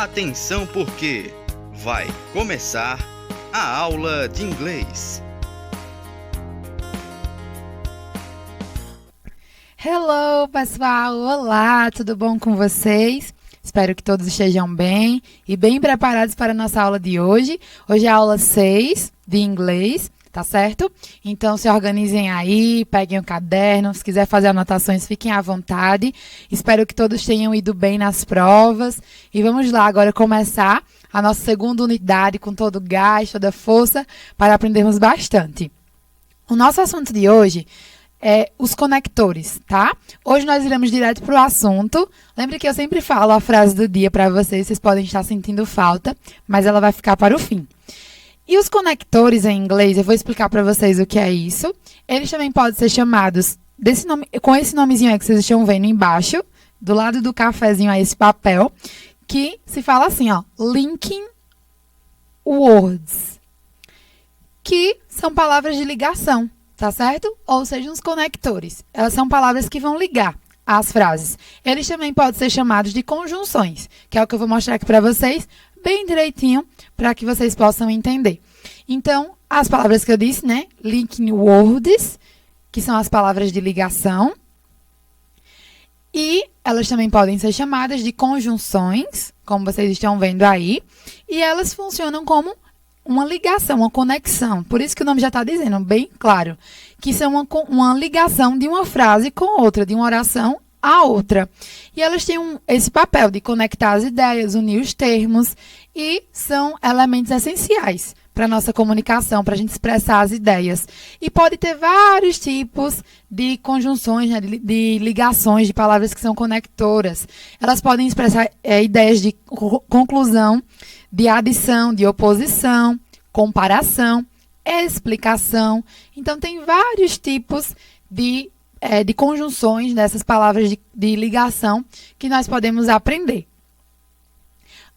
Atenção porque vai começar a aula de inglês. Hello, pessoal! Olá, tudo bom com vocês? Espero que todos estejam bem e bem preparados para a nossa aula de hoje. Hoje é a aula 6 de inglês, tá certo? Então, se organizem aí, peguem o caderno, se quiser fazer anotações, fiquem à vontade. Espero que todos tenham ido bem nas provas. E vamos lá agora começar a nossa segunda unidade com todo o gás, toda a força, para aprendermos bastante. O nosso assunto de hoje é os conectores, tá? Hoje nós iremos direto para o assunto. Lembre que eu sempre falo a frase do dia para vocês podem estar sentindo falta, mas ela vai ficar para o fim. E os conectores em inglês, eu vou explicar para vocês o que é isso. Eles também podem ser chamados desse nome, com esse nomezinho aí que vocês estão vendo embaixo, do lado do cafezinho aí, esse papel, que se fala assim, ó, linking words, que são palavras de ligação. Tá certo? Ou seja, os conectores. Elas são palavras que vão ligar as frases. Eles também podem ser chamados de conjunções, que é o que eu vou mostrar aqui para vocês, bem direitinho, para que vocês possam entender. Então, as palavras que eu disse, né? Linking words, que são as palavras de ligação. E elas também podem ser chamadas de conjunções, como vocês estão vendo aí. E elas funcionam como uma ligação, uma conexão. Por isso que o nome já está dizendo, bem claro, que são uma ligação de uma frase com outra, de uma oração a outra. E elas têm esse papel de conectar as ideias, unir os termos, e são elementos essenciais para a nossa comunicação, para a gente expressar as ideias. E pode ter vários tipos de conjunções, né, de ligações, de palavras que são conectoras. Elas podem expressar ideias de conclusão, de adição, de oposição, comparação, explicação. Então, tem vários tipos de conjunções dessas palavras de ligação que nós podemos aprender.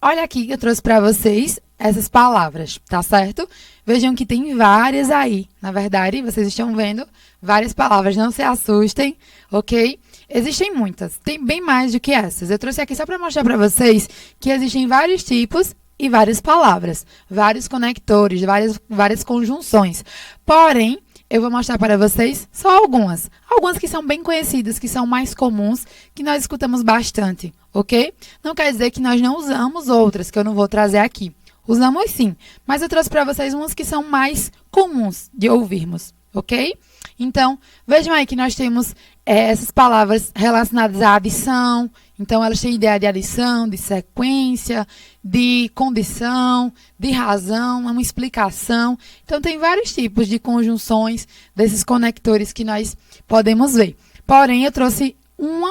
Olha aqui que eu trouxe para vocês essas palavras, tá certo? Vejam que tem várias aí. Na verdade, vocês estão vendo várias palavras, não se assustem, ok? Existem muitas, tem bem mais do que essas. Eu trouxe aqui só para mostrar para vocês que existem vários tipos e várias palavras, vários conectores, várias conjunções. Porém, eu vou mostrar para vocês só algumas. Algumas que são bem conhecidas, que são mais comuns, que nós escutamos bastante, ok? Não quer dizer que nós não usamos outras, que eu não vou trazer aqui. Usamos sim, mas eu trouxe para vocês umas que são mais comuns de ouvirmos, ok? Então, vejam aí que nós temos essas palavras relacionadas à adição. Então, elas têm ideia de adição, de sequência, de condição, de razão, uma explicação. Então, tem vários tipos de conjunções desses conectores que nós podemos ver. Porém, eu trouxe um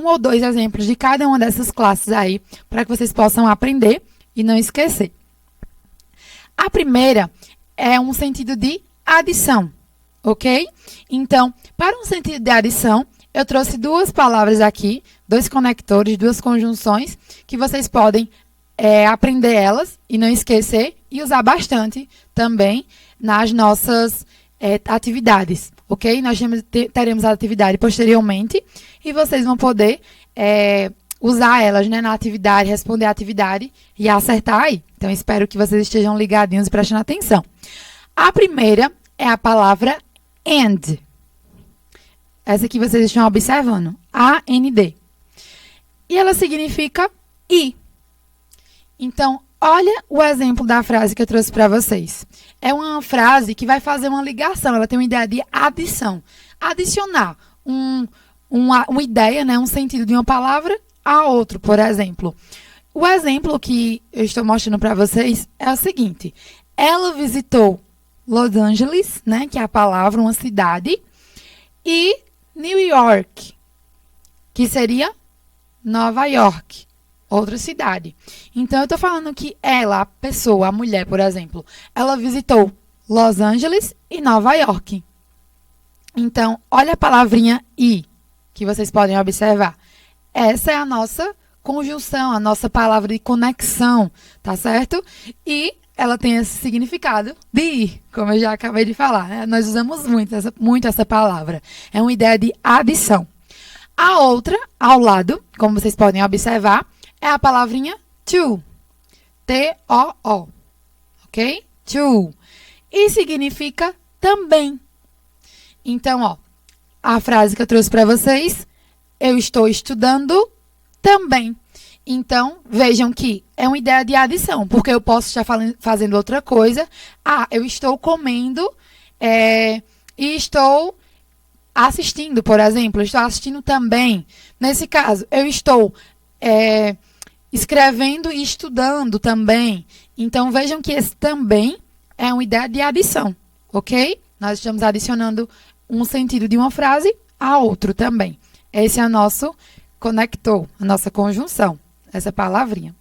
ou dois exemplos de cada uma dessas classes aí, para que vocês possam aprender e não esquecer. A primeira é um sentido de adição, ok? Então, para um sentido de adição, eu trouxe duas palavras aqui, dois conectores, duas conjunções, que vocês podem aprender elas e não esquecer e usar bastante também nas nossas atividades, ok? Nós teremos a atividade posteriormente e vocês vão poder usar elas, né, na atividade, responder a atividade e acertar aí. Então, espero que vocês estejam ligadinhos e prestando atenção. A primeira é a palavra and. Essa aqui vocês estão observando, A-N-D. E ela significa e. Então, olha o exemplo da frase que eu trouxe para vocês. É uma frase que vai fazer uma ligação, ela tem uma ideia de adição. Adicionar uma ideia, né, um sentido de uma palavra a outro, por exemplo. O exemplo que eu estou mostrando para vocês é o seguinte. Ela visitou Los Angeles, né, que é a palavra, uma cidade, e New York, que seria Nova York, outra cidade. Então, eu estou falando que ela, a pessoa, a mulher, por exemplo, ela visitou Los Angeles e Nova York. Então, olha a palavrinha e, que vocês podem observar. Essa é a nossa conjunção, a nossa palavra de conexão, tá certo? E ela tem esse significado de ir, como eu já acabei de falar, né? Nós usamos muito essa palavra. É uma ideia de adição. A outra, ao lado, como vocês podem observar, é a palavrinha to. T-O-O. Ok? To. E significa também. Então, ó, a frase que eu trouxe para vocês, eu estou estudando também. Então, vejam que é uma ideia de adição, porque eu posso estar fazendo outra coisa. Ah, eu estou comendo e estou assistindo, por exemplo. Eu estou assistindo também. Nesse caso, eu estou escrevendo e estudando também. Então, vejam que esse também é uma ideia de adição, ok? Nós estamos adicionando um sentido de uma frase a outro também. Esse é o nosso conector, a nossa conjunção, essa palavrinha.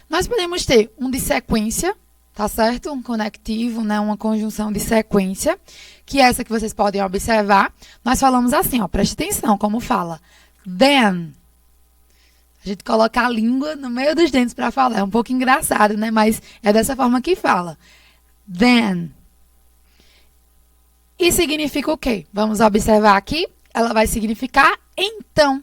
Nós podemos ter um de sequência, tá certo? Um conectivo, né? Uma conjunção de sequência, que é essa que vocês podem observar. Nós falamos assim, ó, preste atenção como fala. Then. A gente coloca a língua no meio dos dentes para falar. É um pouco engraçado, né? Mas é dessa forma que fala. Then. E significa o quê? Vamos observar aqui. Ela vai significar então.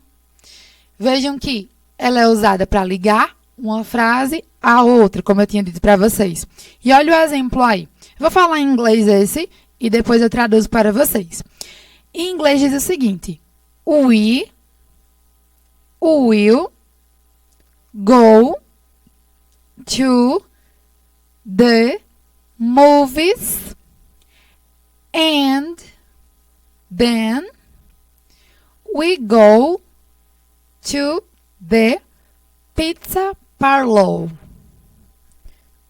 Vejam que ela é usada para ligar uma frase a outra, como eu tinha dito para vocês. E olha o exemplo aí. Eu vou falar em inglês esse e depois eu traduzo para vocês. Em inglês diz o seguinte. We will go to the movies and then we go to the pizza parlor.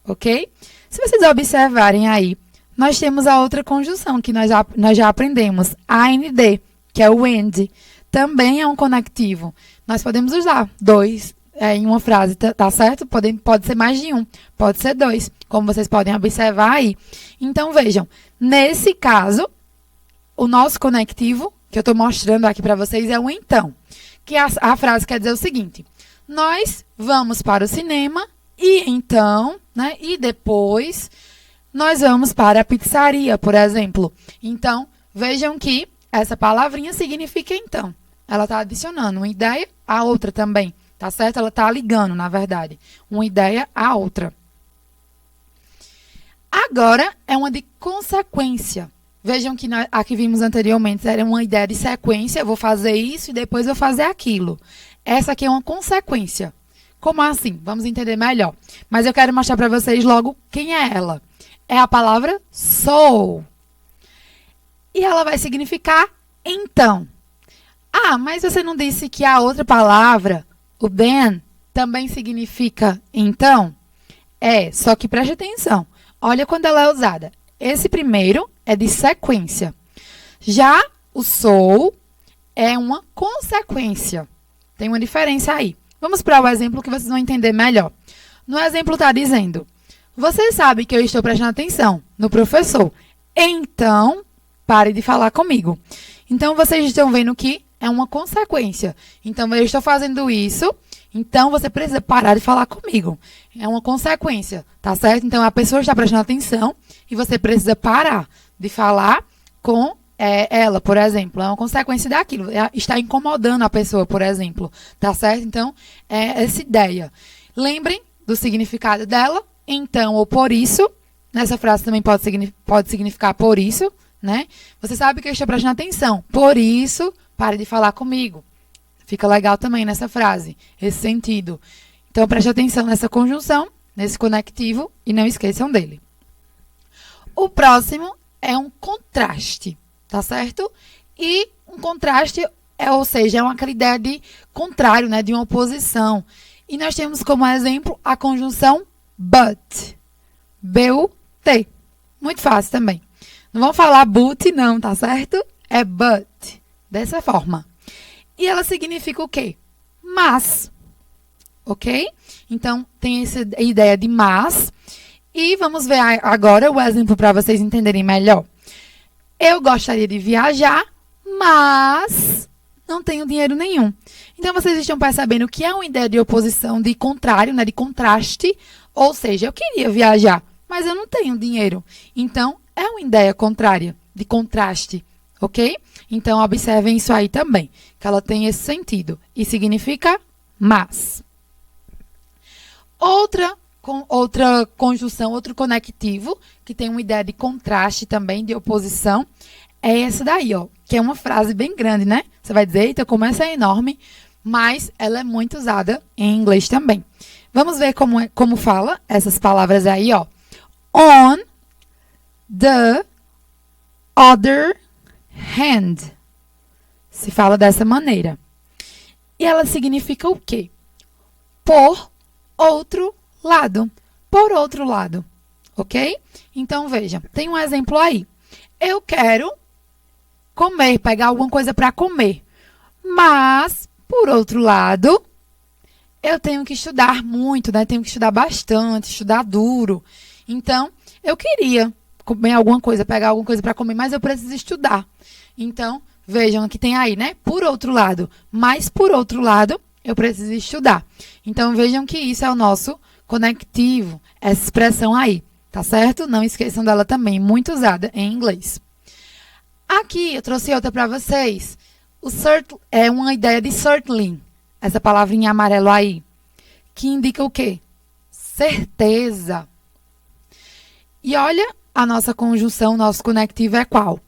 Ok? Se vocês observarem aí, nós temos a outra conjunção que nós já aprendemos, AND, que é o and. Também é um conectivo. Nós podemos usar dois em uma frase, tá certo? Pode ser mais de um, pode ser dois, como vocês podem observar aí. Então, vejam, nesse caso, o nosso conectivo, que eu estou mostrando aqui para vocês, é o então. Que a frase quer dizer o seguinte, nós vamos para o cinema e então, né, e depois, nós vamos para a pizzaria, por exemplo. Então, vejam que essa palavrinha significa então. Ela está adicionando uma ideia à outra também. Tá certo? Ela está ligando, na verdade, uma ideia à outra. Agora, é uma de consequência. Vejam que aqui vimos anteriormente, era uma ideia de sequência. Eu vou fazer isso e depois vou fazer aquilo. Essa aqui é uma consequência. Como assim? Vamos entender melhor. Mas eu quero mostrar para vocês logo quem é ela. É a palavra so. E ela vai significar então. Ah, mas você não disse que a outra palavra, o then, também significa então? É, só que preste atenção. Olha quando ela é usada. Esse primeiro é de sequência. Já o so é uma consequência. Tem uma diferença aí. Vamos para o exemplo que vocês vão entender melhor. No exemplo está dizendo, você sabe que eu estou prestando atenção no professor. Então, pare de falar comigo. Então, vocês estão vendo que é uma consequência. Então, eu estou fazendo isso, então você precisa parar de falar comigo. É uma consequência, tá certo? Então, a pessoa está prestando atenção e você precisa parar de falar com ela, por exemplo. É uma consequência daquilo. Está incomodando a pessoa, por exemplo, tá certo? Então, é essa ideia. Lembrem do significado dela, então ou por isso. Nessa frase também pode significar por isso, né? Você sabe que eu estou prestando atenção. Por isso, pare de falar comigo. Fica legal também nessa frase, esse sentido. Então, preste atenção nessa conjunção, nesse conectivo, e não esqueçam dele. O próximo é um contraste, tá certo? E um contraste, ou seja, é aquela ideia de contrário, né? De uma oposição. E nós temos como exemplo a conjunção but. B-U-T. Muito fácil também. Não vamos falar but, não, tá certo? É but. Dessa forma. E ela significa o quê? Mas. Ok? Então, tem essa ideia de mas. E vamos ver agora o exemplo para vocês entenderem melhor. Eu gostaria de viajar, mas não tenho dinheiro nenhum. Então, vocês estão percebendo que é uma ideia de oposição, de contrário, né? De contraste. Ou seja, eu queria viajar, mas eu não tenho dinheiro. Então, é uma ideia contrária, de contraste. Ok? Então, observem isso aí também, que ela tem esse sentido. E significa mas. Outra conjunção, outro conectivo, que tem uma ideia de contraste também, de oposição, é essa daí, ó, que é uma frase bem grande, né? Você vai dizer, eita, como essa é enorme, mas ela é muito usada em inglês também. Vamos ver como fala essas palavras aí, ó. On the other hand. Se fala dessa maneira. E ela significa o quê? Por outro lado. Por outro lado. Ok? Então, veja. Tem um exemplo aí. Eu quero comer, pegar alguma coisa para comer. Mas, por outro lado, eu tenho que estudar muito, né? Tenho que estudar bastante, estudar duro. Então, eu queria comer alguma coisa, pegar alguma coisa para comer, mas eu preciso estudar. Então, vejam que tem aí, né? Por outro lado. Mas, por outro lado, eu preciso estudar. Então, vejam que isso é o nosso conectivo, essa expressão aí, tá certo? Não esqueçam dela também, muito usada em inglês. Aqui, eu trouxe outra para vocês. O é uma ideia de certainly, essa palavrinha amarelo aí, que indica o quê? Certeza. E olha, a nossa conjunção, nosso conectivo é qual?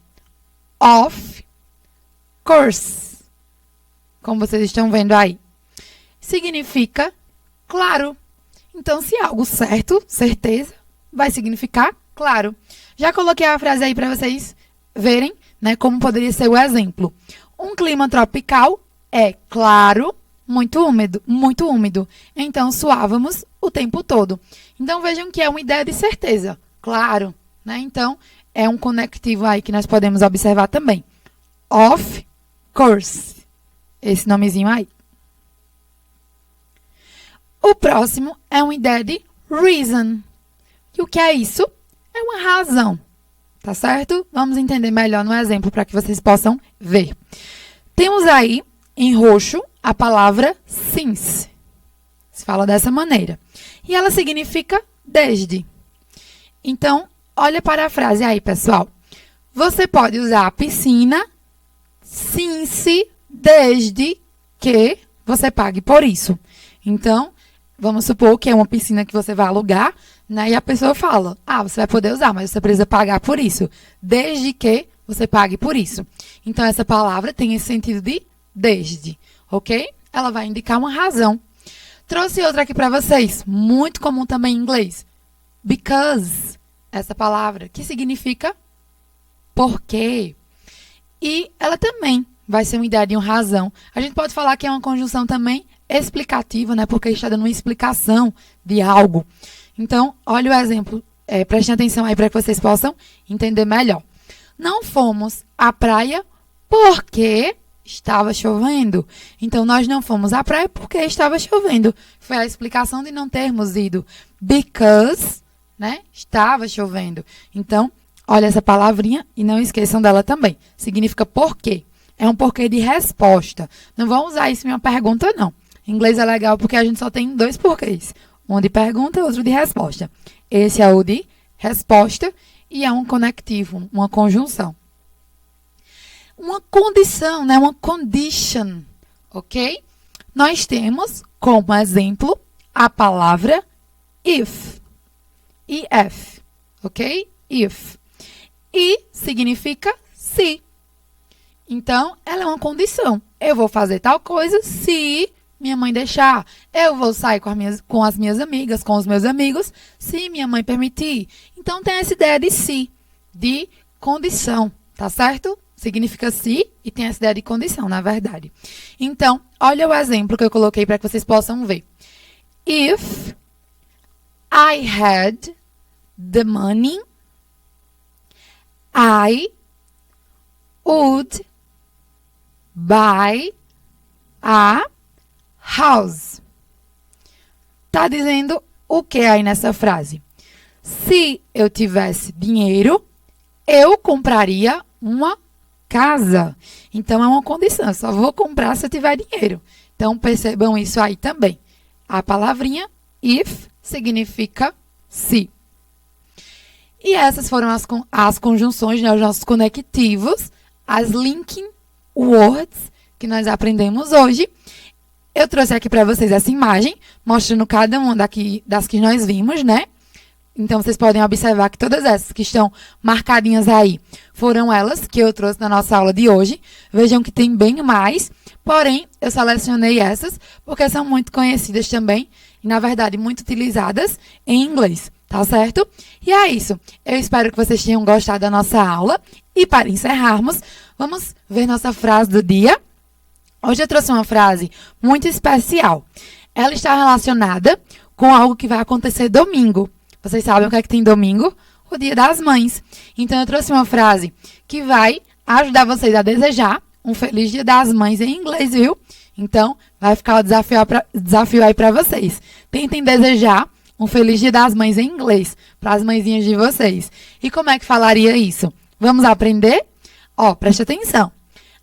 Of course. Como vocês estão vendo aí. Significa claro. Então, se é algo certo, certeza, vai significar claro. Já coloquei a frase aí para vocês verem, né, como poderia ser o exemplo. Um clima tropical é claro, muito úmido. Então, suávamos o tempo todo. Então, vejam que é uma ideia de certeza. Claro, né? Então, é um conectivo aí que nós podemos observar também. Of course. Esse nomezinho aí. O próximo é uma ideia de reason. E o que é isso? É uma razão. Tá certo? Vamos entender melhor no exemplo para que vocês possam ver. Temos aí, em roxo, a palavra since. Se fala dessa maneira. E ela significa desde. Então, olha para a frase aí, pessoal. Você pode usar a piscina since desde que você pague por isso. Então, vamos supor que é uma piscina que você vai alugar, né? E a pessoa fala, você vai poder usar, mas você precisa pagar por isso. Desde que você pague por isso. Então, essa palavra tem esse sentido de desde, ok? Ela vai indicar uma razão. Trouxe outra aqui para vocês, muito comum também em inglês. Because, essa palavra, que significa porque. E ela também vai ser uma ideia de uma razão. A gente pode falar que é uma conjunção também explicativa, né? Porque está dando uma explicação de algo. Então, olha o exemplo. Prestem atenção aí para que vocês possam entender melhor. Não fomos à praia porque estava chovendo. Então, nós não fomos à praia porque estava chovendo. Foi a explicação de não termos ido. Because, né? Estava chovendo. Então, olha essa palavrinha e não esqueçam dela também. Significa porquê. É um porquê de resposta. Não vão usar isso em uma pergunta, não. Em inglês é legal porque a gente só tem 2 porquês. Um de pergunta e outro de resposta. Esse é o de resposta e é um conectivo, uma conjunção. Uma condição, né? Uma condition, ok? Nós temos como exemplo a palavra if. If, ok? If. E significa se. Então, ela é uma condição. Eu vou fazer tal coisa se minha mãe deixar. Eu vou sair com as minhas amigas, com os meus amigos, se minha mãe permitir. Então, tem essa ideia de se, de condição, tá certo? Significa se e tem essa ideia de condição, na verdade. Então, olha o exemplo que eu coloquei para que vocês possam ver. If I had the money, I would buy a house. Tá dizendo o que aí nessa frase? Se eu tivesse dinheiro, eu compraria uma casa. Então, é uma condição. Eu só vou comprar se eu tiver dinheiro. Então, percebam isso aí também. A palavrinha if significa se. E essas foram as conjunções, né, os nossos conectivos, as linking words que nós aprendemos hoje. Eu trouxe aqui para vocês essa imagem, mostrando cada uma das que nós vimos, né? Então, vocês podem observar que todas essas que estão marcadinhas aí foram elas que eu trouxe na nossa aula de hoje. Vejam que tem bem mais, porém, eu selecionei essas porque são muito conhecidas também e, na verdade, muito utilizadas em inglês, tá certo? E é isso. Eu espero que vocês tenham gostado da nossa aula. E, para encerrarmos, vamos ver nossa frase do dia. Hoje eu trouxe uma frase muito especial. Ela está relacionada com algo que vai acontecer domingo. Vocês sabem o que é que tem domingo? O Dia das Mães. Então, eu trouxe uma frase que vai ajudar vocês a desejar um feliz Dia das Mães em inglês, viu? Então, vai ficar o desafio aí para vocês. Tentem desejar um feliz Dia das Mães em inglês para as mãezinhas de vocês. E como é que falaria isso? Vamos aprender? Ó, preste atenção.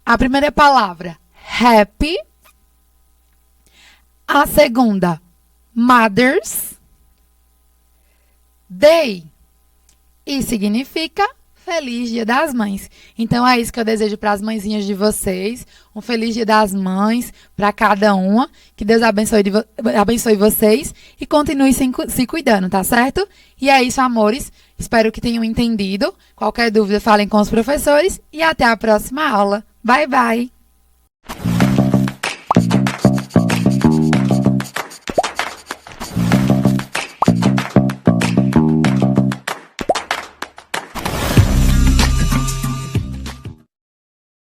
A primeira palavra, happy. A segunda, Mother's Day. E significa Feliz Dia das Mães. Então é isso que eu desejo para as mãezinhas de vocês. Um feliz Dia das Mães para cada uma. Que Deus abençoe vocês e continue se cuidando, tá certo? E é isso, amores. Espero que tenham entendido. Qualquer dúvida, falem com os professores. E até a próxima aula. Bye, bye!